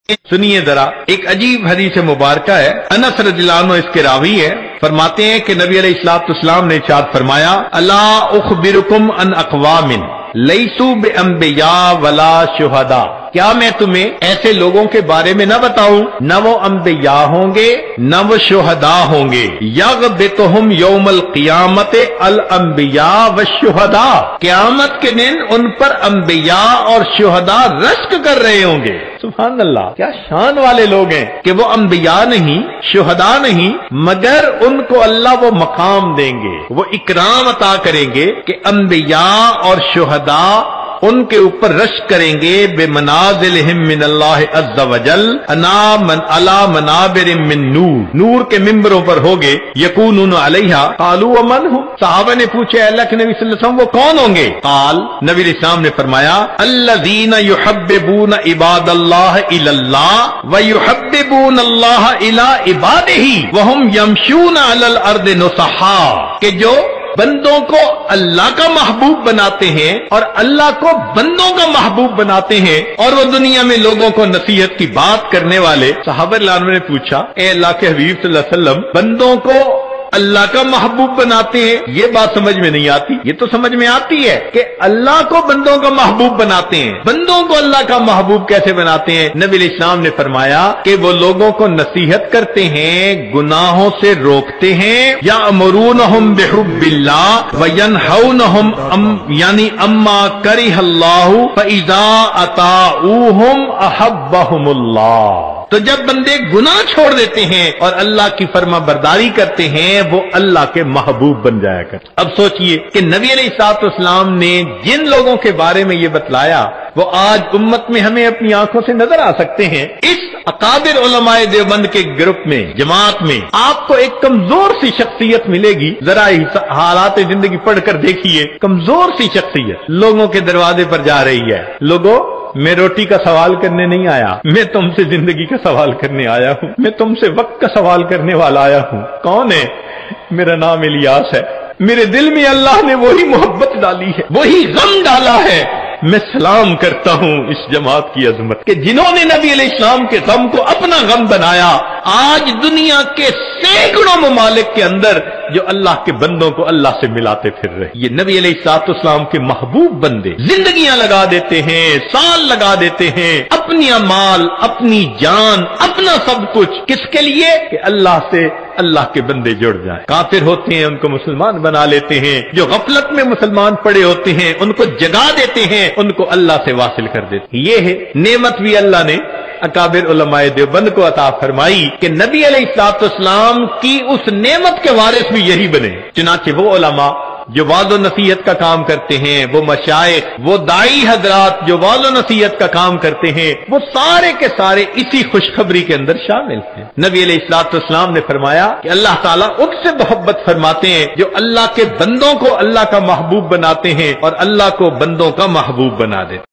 سنیے ذرا، ایک عجیب حدیث مبارکہ ہے، انس رضی اللہ عنہ اس کے راوی ہے، فرماتے ہیں کہ نبی علیہ الصلوۃ والسلام نے ارشاد فرمایا، الا اخبرکم ان اقوام لیسوا بانبیاء ولا شہداء، کیا میں تمہیں ایسے لوگوں کے بارے میں نہ بتاؤں، نہ وہ انبیاء ہوں گے نہ وہ شہداء ہوں گے، یغبطہم یوم القیامت الانبیاء والشہداء، قیامت کے دن ان پر انبیاء اور شہداء رشک کر رہے ہوں گے۔ سبحان اللہ، کیا شان والے لوگ ہیں کہ وہ انبیاء نہیں، شہداء نہیں، مگر ان کو اللہ وہ مقام دیں گے، وہ اکرام عطا کریں گے کہ انبیاء اور شہداء ان کے اوپر رشک کریں گے، بے منازلہم من اللہ عز وجل علی منابر من نور، نور کے ممبروں پر ہوگے، یکونون علیہا، قالوا ومن ہم، صحابہ نے پوچھے اللہ کے نبی صلی اللہ علیہ وسلم وہ کون ہوں گے؟ قال، نبی علیہ السلام نے فرمایا، الذین یحببون عباد اللہ الی اللہ ویحببون اللہ الی عبادہ وہم یمشون علی الارض نصحا، کہ جو بندوں کو اللہ کا محبوب بناتے ہیں اور اللہ کو بندوں کا محبوب بناتے ہیں، اور وہ دنیا میں لوگوں کو نصیحت کی بات کرنے والے۔ صحابہ رضی اللہ عنہ نے پوچھا، اے اللہ کے حبیب صلی اللہ علیہ وسلم، بندوں کو اللہ کا محبوب بناتے ہیں، یہ بات سمجھ میں نہیں آتی، یہ تو سمجھ میں آتی ہے کہ اللہ کو بندوں کا محبوب بناتے ہیں، بندوں کو اللہ کا محبوب کیسے بناتے ہیں؟ نبی علیہ السلام نے فرمایا کہ وہ لوگوں کو نصیحت کرتے ہیں، گناہوں سے روکتے ہیں، یأمرونہم بحب اللہ وینہونہم یعنی اما کرہ اللہ فاذا اطاعوہم احبہم اللہ۔ تو جب بندے گناہ چھوڑ دیتے ہیں اور اللہ کی فرما برداری کرتے ہیں، وہ اللہ کے محبوب بن جایا کرتے۔ اب سوچئے کہ نبی علیہ الصلوۃ والسلام نے جن لوگوں کے بارے میں یہ بتلایا، وہ آج امت میں ہمیں اپنی آنکھوں سے نظر آ سکتے ہیں۔ اس اکابر علماء دیوبند کے گروپ میں، جماعت میں آپ کو ایک کمزور سی شخصیت ملے گی، ذرا حالات زندگی پڑھ کر دیکھیے، کمزور سی شخصیت لوگوں کے دروازے پر جا رہی ہے، لوگوں میں روٹی کا سوال کرنے نہیں آیا، میں تم سے زندگی کا سوال کرنے آیا ہوں، میں تم سے وقت کا سوال کرنے والا آیا ہوں۔ کون ہے؟ میرا نام الیاس ہے، میرے دل میں اللہ نے وہی محبت ڈالی ہے، وہی غم ڈالا ہے۔ میں سلام کرتا ہوں اس جماعت کی عظمت کہ جنہوں نے نبی علیہ السلام کے غم کو اپنا غم بنایا۔ آج دنیا کے سینکڑوں ممالک کے اندر جو اللہ کے بندوں کو اللہ سے ملاتے پھر رہے، یہ نبی علیہ الصلوۃ والسلام کے محبوب بندے زندگیاں لگا دیتے ہیں، سال لگا دیتے ہیں، اپنی مال، اپنی جان، اپنا سب کچھ، کس کے لیے؟ کہ اللہ سے اللہ کے بندے جڑ جائیں۔ کافر ہوتے ہیں ان کو مسلمان بنا لیتے ہیں، جو غفلت میں مسلمان پڑے ہوتے ہیں ان کو جگا دیتے ہیں، ان کو اللہ سے واصل کر دیتے ہیں۔ یہ ہے نعمت بھی اللہ نے اکابر علماء دیوبند کو عطا فرمائی کہ نبی علیہ الصلوۃ والسلام کی اس نعمت کے وارث بھی یہی بنے۔ چنانچہ وہ علماء جو وعظ و نصیحت کا کام کرتے ہیں، وہ مشائخ، وہ داعی حضرات جو وعظ و نصیحت کا کام کرتے ہیں، وہ سارے کے سارے اسی خوشخبری کے اندر شامل ہیں۔ نبی علیہ الصلوۃ والسلام نے فرمایا کہ اللہ تعالیٰ ان سے محبت فرماتے ہیں جو اللہ کے بندوں کو اللہ کا محبوب بناتے ہیں اور اللہ کو بندوں کا محبوب بنا دیتے ہیں۔